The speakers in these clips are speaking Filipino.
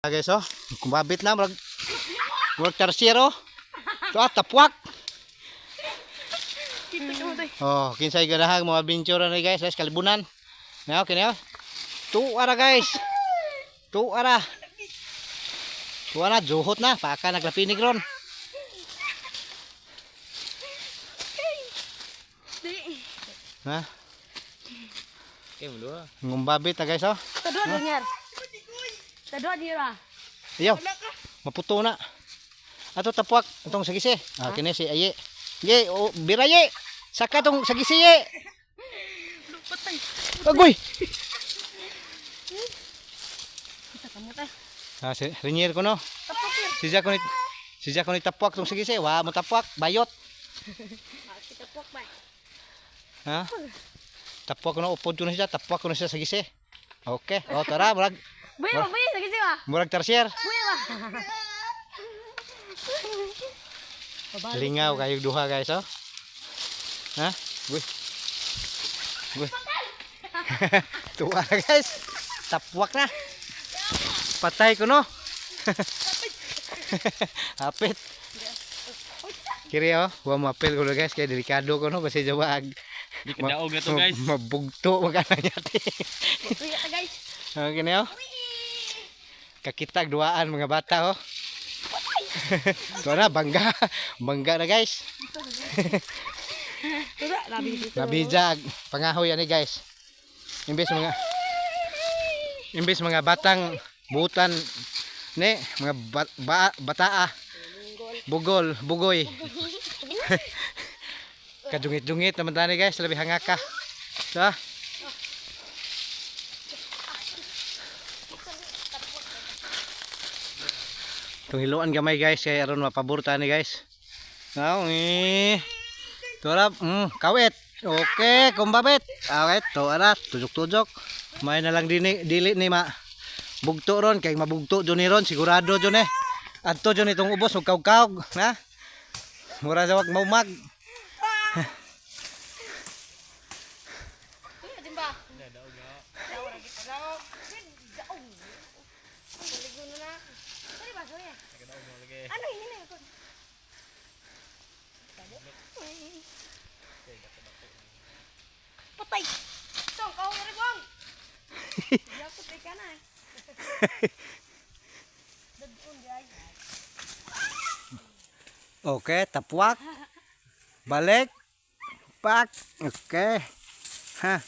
Guys, oh, kumabit na murag tersiero. So tapwak. Oh, kinsay ganahan mga adventure na guys, kalibunan. Na okay na. Tuara guys. Tuara. Tuara juhot na, paka naglapinig ron. Ha? Ngumbabit na guys, oh. Tadua dia. Tadua dia lah. Ayaw, maputo na. Ato tapwak, itong sagisi. Ah, kini si Aye. Ye, oh, biraye. Saka itong sagisi, ye. Agoy! Ah, rinyer ko no. Sija ko ni tapwak itong sagisi. Wah, mo tapwak, bayot. Tapwak ba? Ha? Tapwak ko na, upod ko na siya. Tapwak ko na siya sagisi. Okay, o tara, murag. Buya, lagi sih lah. Murag tersier. Buya lah. Lingaw kayo duha guys, oh. Ha? Uy. Uy. Tuwa na guys. Tapwak na. Patay ko no. Hapit. Kiri oh, wa mapil ko na guys kay delikado ko no kasi jawag. Di kadaog na to guys. Mabugto magana yati. Buya guys. Okay na oh. Kakitag duaan mga bata oh. Ito na, bangga na guys. Nabijag pangahoy ani guys. Imbes mga batang butan ne mga bataa bugoy. Kadungit-dungit naman tani guys, lebih hangaka. So, hiluan gamay guys kaya aron mapaborta ni guys. Now, turap, kawit. Okay, kumbabit. Awet, to ara, tujuk-tujuk. May na lang dili ni bugto ron kay mabugto jud ni ron sigurado jud eh. Adto jud itong ubos ug kawkaw, na. Mura jawag maumag. Ano ini nih? Patay. Song kau ngeri bang. Dia aku tekan ay. Dadun dia. Okay, tapwak. Balik. Pak. Okay. Ha.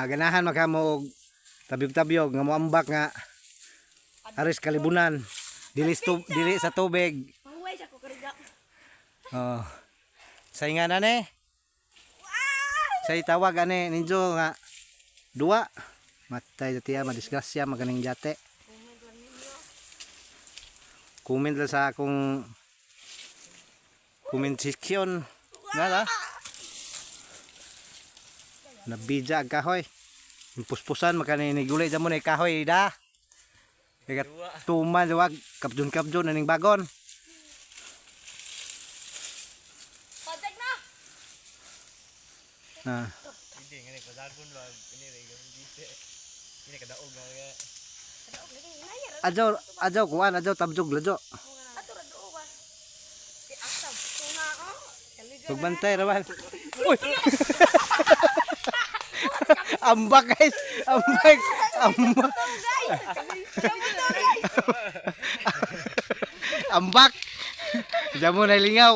Ganahan magamo tabyog-tabyog nga moambak nga aris kalibunan. Dili sa tubig. Mangway ako karga. Oh. Saingan na ne. Say tawag ane ninjo nga dua. Matay dati madisgrasya maganing jate. Comment lang sa akong comment section. Ngala. Nabija ang kahoy. Impuspusan makani ni gulay jamo ni kahoy da. Kaya tuman jawag kapjun aning bagon. Patek na. Nah. Hindi ngani ko dagon lo ini re gite. Ini kadaog nga. Ajaw kuan ajaw tabjog lajo. Ato ra do ba. Si akta tuna oh. Pagbantay rawan. Uy. Ambak guys, ambak. Ambak. Jamo na lingaw.